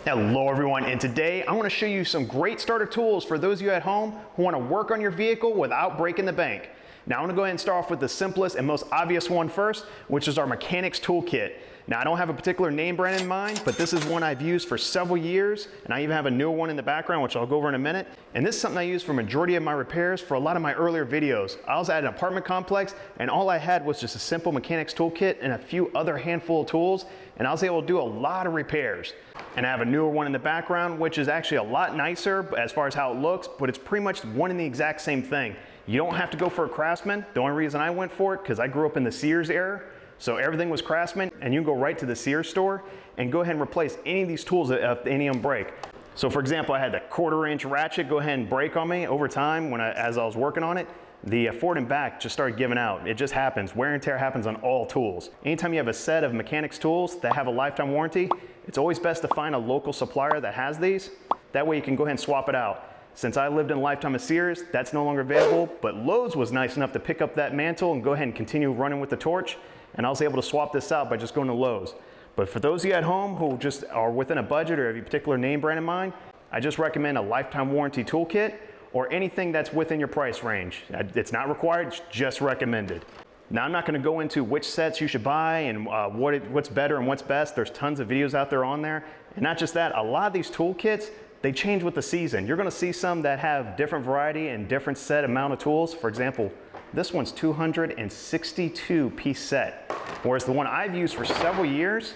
Hello everyone, and today I want to show you some great starter tools for those of you at home who want to work on your vehicle without breaking the bank. Now I'm going to go ahead and start off with the simplest and most obvious one first, which is our mechanics toolkit. Now I don't have a particular name brand in mind, but this is one I've used for several years, and I even have a newer one in the background, which I'll go over in a minute. And this is something I use for a majority of my repairs for a lot of my earlier videos. I was at an apartment complex, and all I had was just a simple mechanics toolkit and a few other handful of tools, and I was able to do a lot of repairs. And I have a newer one in the background, which is actually a lot nicer as far as how it looks, but it's pretty much one and the exact same thing. You don't have to go for a Craftsman. The only reason I went for it, because I grew up in the Sears era, so everything was Craftsman, and you can go right to the Sears store and go ahead and replace any of these tools if any of them break. So for example, I had the 1/4-inch ratchet go ahead and break on me over time as I was working on it. The forward and back just started giving out. It just happens. Wear and tear happens on all tools. Anytime you have a set of mechanics tools that have a lifetime warranty, it's always best to find a local supplier that has these. That way you can go ahead and swap it out. Since I lived in a lifetime of Sears, that's no longer available, but Lowe's was nice enough to pick up that mantle and go ahead and continue running with the torch, and I was able to swap this out by just going to Lowe's. But for those of you at home who just are within a budget or have a particular name brand in mind, I just recommend a lifetime warranty toolkit or anything that's within your price range. It's not required, it's just recommended. Now I'm not going to go into which sets you should buy and what's better and what's best. There's tons of videos out there on there. And not just that, a lot of these toolkits, they change with the season. You're going to see some that have different variety and different set amount of tools. For example, this one's 262 piece set, whereas the one I've used for several years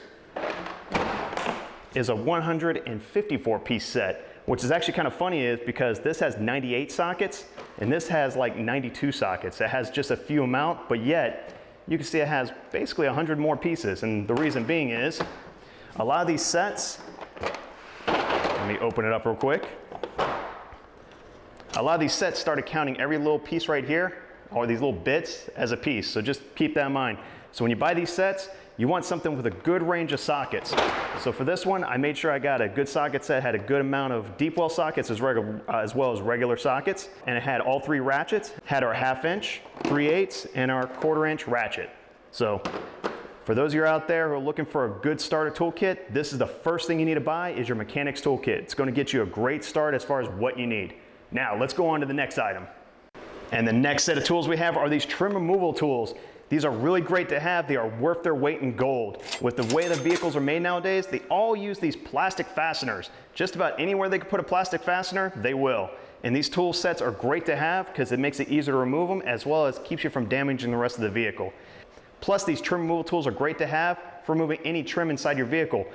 is a 154 piece set, which is actually kind of funny is because this has 98 sockets and this has like 92 sockets. It has just a few amount, but yet you can see it has basically 100 more pieces. And the reason being is a lot of these sets, let me open it up real quick. A lot of these sets started counting every little piece right here, or these little bits, as a piece. So just keep that in mind. So when you buy these sets, you want something with a good range of sockets. So for this one, I made sure I got a good socket set, had a good amount of deep well sockets as well as regular sockets. And it had all 3 ratchets, had our 1/2 inch, 3/8, and our 1/4 inch ratchet. So for those of you out there who are looking for a good starter toolkit, this is the first thing you need to buy is your mechanics toolkit. It's going to get you a great start as far as what you need. Now let's go on to the next item. And the next set of tools we have are these trim removal tools. These are really great to have. They are worth their weight in gold. With the way the vehicles are made nowadays, they all use these plastic fasteners. Just about anywhere they can put a plastic fastener, they will. And these tool sets are great to have because it makes it easier to remove them as well as keeps you from damaging the rest of the vehicle. Plus, these trim removal tools are great to have for removing any trim inside your vehicle.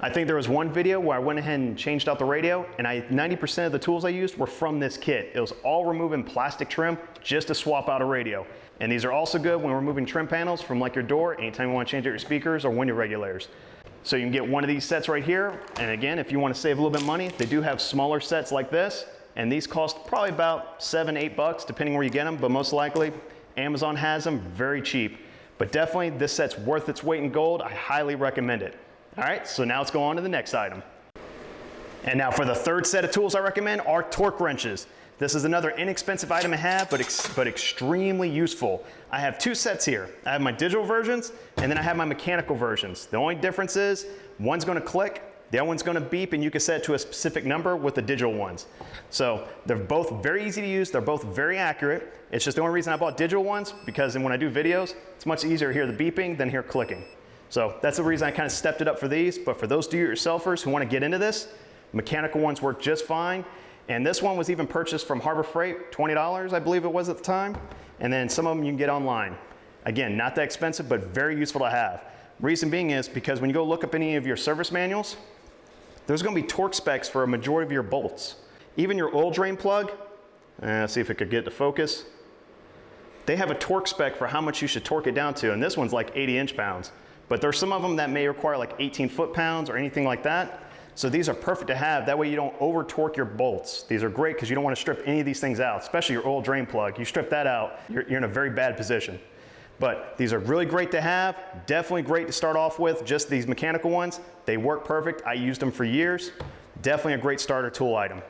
I think there was one video where I went ahead and changed out the radio, and 90% of the tools I used were from this kit. It was all removing plastic trim just to swap out a radio. And these are also good when removing trim panels from like your door, anytime you want to change out your speakers or window regulators. So you can get one of these sets right here. And again, if you want to save a little bit of money, they do have smaller sets like this. And these cost probably about $7, $8, depending where you get them. But most likely, Amazon has them very cheap. But definitely, this set's worth its weight in gold. I highly recommend it. All right, so now let's go on to the next item. And now for the third set of tools I recommend are torque wrenches. This is another inexpensive item to have, but extremely useful. I have 2 sets here. I have my digital versions, and then I have my mechanical versions. The only difference is one's gonna click, the other one's gonna beep, and you can set it to a specific number with the digital ones. So they're both very easy to use, they're both very accurate. It's just the only reason I bought digital ones, because when I do videos, it's much easier to hear the beeping than hear clicking. So that's the reason I kind of stepped it up for these, but for those do-it-yourselfers who want to get into this, mechanical ones work just fine. And this one was even purchased from Harbor Freight, $20 I believe it was at the time. And then some of them you can get online. Again, not that expensive, but very useful to have. Reason being is because when you go look up any of your service manuals, there's going to be torque specs for a majority of your bolts. Even your oil drain plug, let's see if it could get to focus. They have a torque spec for how much you should torque it down to, and this one's like 80 inch-pounds. But there's some of them that may require like 18 foot-pounds or anything like that. So these are perfect to have. That way you don't over torque your bolts. These are great because you don't want to strip any of these things out, especially your oil drain plug. You strip that out, you're in a very bad position. But these are really great to have. Definitely great to start off with, just these mechanical ones. They work perfect. I used them for years. Definitely a great starter tool item.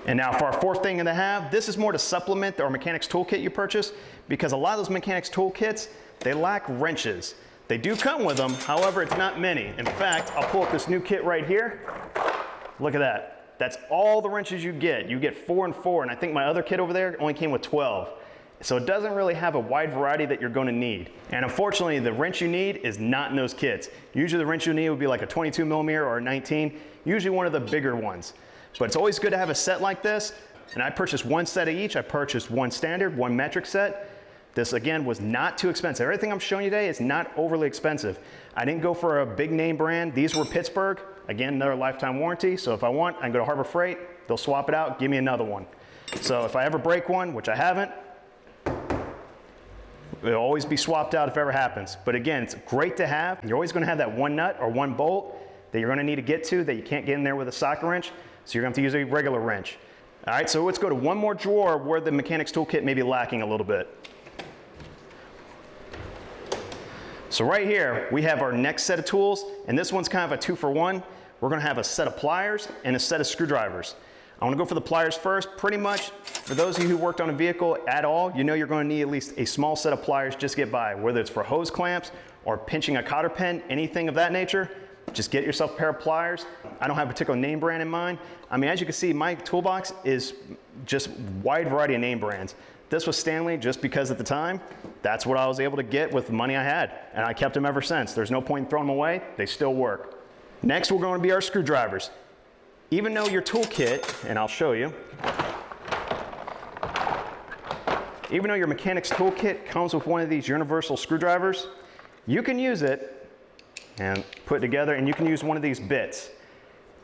And now for our fourth thing to have, this is more to supplement our mechanics toolkit you purchase, because a lot of those mechanics toolkits, they lack wrenches. They do come with them, however, it's not many. In fact, I'll pull up this new kit right here. Look at that. That's all the wrenches you get. You get 4 and 4, and I think my other kit over there only came with 12. So it doesn't really have a wide variety that you're going to need. And unfortunately, the wrench you need is not in those kits. Usually the wrench you need would be like a 22 millimeter or a 19, usually one of the bigger ones. But it's always good to have a set like this. And I purchased one set of each. I purchased one standard, one metric set. This again was not too expensive. Everything I'm showing you today is not overly expensive. I didn't go for a big name brand. These were Pittsburgh. Again, another lifetime warranty. So if I want, I can go to Harbor Freight. They'll swap it out, give me another one. So if I ever break one, which I haven't, it'll always be swapped out if it ever happens. But again, it's great to have. You're always gonna have that one nut or one bolt that you're gonna need to get to that you can't get in there with a socket wrench. So you're gonna have to use a regular wrench. All right, so let's go to one more drawer where the mechanics toolkit may be lacking a little bit. So right here, we have our next set of tools, and this one's kind of a 2-for-1. We're gonna have a set of pliers and a set of screwdrivers. I wanna go for the pliers first. Pretty much, for those of you who worked on a vehicle at all, you know you're gonna need at least a small set of pliers just to get by, whether it's for hose clamps or pinching a cotter pen, anything of that nature. Just get yourself a pair of pliers. I don't have a particular name brand in mind. I mean, as you can see, my toolbox is just wide variety of name brands. This was Stanley just because at the time, that's what I was able to get with the money I had. And I kept them ever since. There's no point in throwing them away. They still work. Next, we're going to be our screwdrivers. Even though your toolkit, and I'll show you, even though your mechanic's toolkit comes with one of these universal screwdrivers, you can use it and put it together, and you can use one of these bits.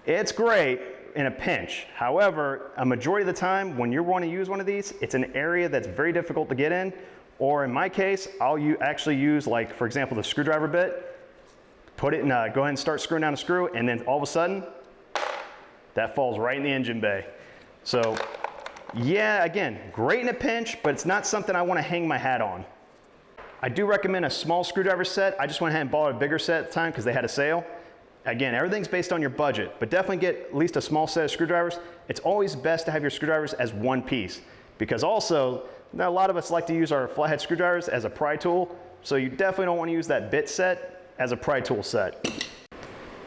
It's great in a pinch. However, a majority of the time when you want to use one of these, it's an area that's very difficult to get in, or in my case, I'll actually use, like, for example, the screwdriver bit, put it in, go ahead and start screwing down a screw, and then all of a sudden, that falls right in the engine bay. So, yeah, again, great in a pinch, but it's not something I want to hang my hat on. I do recommend a small screwdriver set. I just went ahead and bought a bigger set at the time because they had a sale. Again, everything's based on your budget, but definitely get at least a small set of screwdrivers. It's always best to have your screwdrivers as one piece, because also, a lot of us like to use our flathead screwdrivers as a pry tool, so you definitely don't want to use that bit set as a pry tool set.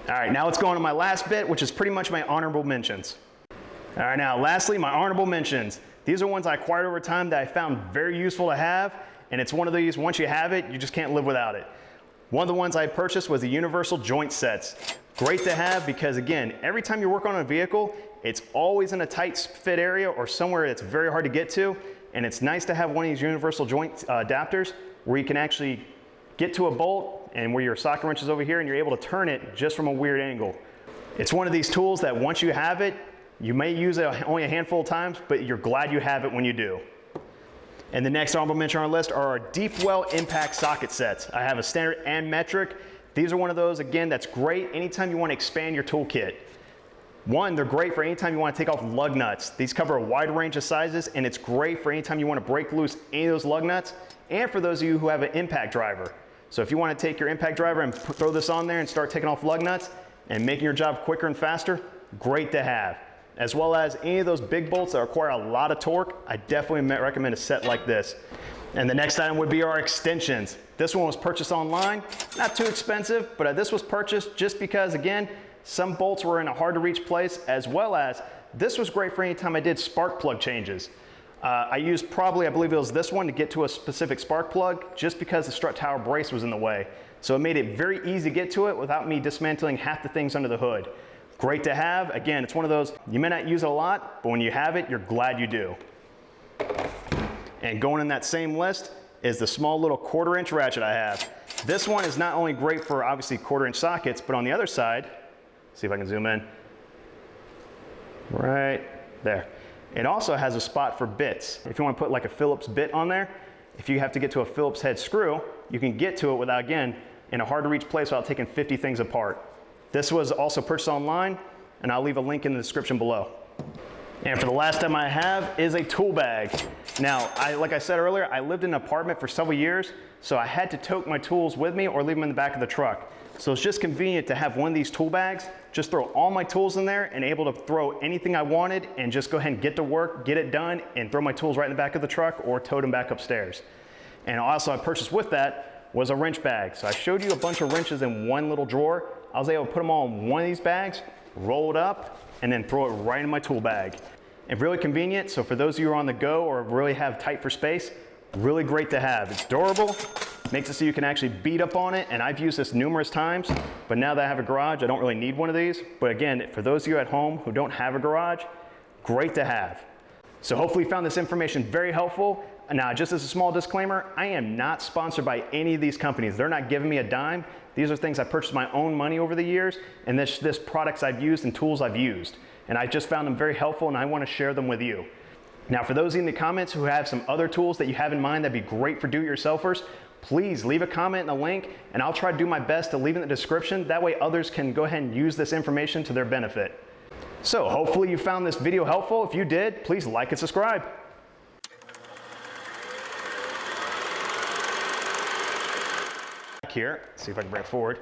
All right, now let's go on to my last bit, which is pretty much my honorable mentions. All right, now lastly, my honorable mentions. These are ones I acquired over time that I found very useful to have, and it's one of these, once you have it, you just can't live without it. One of the ones I purchased was the universal joint sets. Great to have because, again, every time you work on a vehicle, it's always in a tight fit area or somewhere that's very hard to get to, and it's nice to have one of these universal joint adapters where you can actually get to a bolt and where your socket wrench is over here and you're able to turn it just from a weird angle. It's one of these tools that once you have it, you may use it only a handful of times, but you're glad you have it when you do. And the next honorable mention on our list are our deep well impact socket sets. I have a standard and metric. These are one of those, again, that's great anytime you want to expand your toolkit. One, they're great for anytime you want to take off lug nuts. These cover a wide range of sizes, and it's great for anytime you want to break loose any of those lug nuts, and for those of you who have an impact driver. So if you want to take your impact driver and throw this on there and start taking off lug nuts and making your job quicker and faster, great to have. As well as any of those big bolts that require a lot of torque, I definitely recommend a set like this. And the next item would be our extensions. This one was purchased online, not too expensive, but this was purchased just because, again, some bolts were in a hard to reach place, as well as this was great for any time I did spark plug changes. I used probably, I believe it was this one to get to a specific spark plug just because the strut tower brace was in the way. So it made it very easy to get to it without me dismantling half the things under the hood. Great to have. Again, it's one of those, you may not use it a lot, but when you have it, you're glad you do. And going in that same list is the small little 1/4-inch ratchet I have. This one is not only great for obviously 1/4-inch sockets, but on the other side, see if I can zoom in, right there. It also has a spot for bits. If you want to put like a Phillips bit on there, if you have to get to a Phillips head screw, you can get to it without, again, in a hard to reach place without taking 50 things apart. This was also purchased online, and I'll leave a link in the description below. And for the last item I have is a tool bag. Now, like I said earlier, I lived in an apartment for several years, so I had to tote my tools with me or leave them in the back of the truck. So it's just convenient to have one of these tool bags, just throw all my tools in there and able to throw anything I wanted and just go ahead and get to work, get it done, and throw my tools right in the back of the truck or tote them back upstairs. And also I purchased with that was a wrench bag. So I showed you a bunch of wrenches in one little drawer. I was able to put them all in one of these bags, roll it up, and then throw it right in my tool bag. And really convenient, so for those of you who are on the go or really have tight for space, really great to have. It's durable, makes it so you can actually beat up on it, and I've used this numerous times, but now that I have a garage, I don't really need one of these. But again, for those of you at home who don't have a garage, great to have. So hopefully you found this information very helpful. Now, just as a small disclaimer, I am not sponsored by any of these companies. They're not giving me a dime. These are things I purchased my own money over the years, and this products I've used and tools I've used. And I just found them very helpful, and I want to share them with you. Now, for those in the comments who have some other tools that you have in mind that'd be great for do-it-yourselfers, please leave a comment in the link, and I'll try to do my best to leave it in the description. That way others can go ahead and use this information to their benefit. So hopefully you found this video helpful. If you did, please like and subscribe. Here, see if I can bring it forward.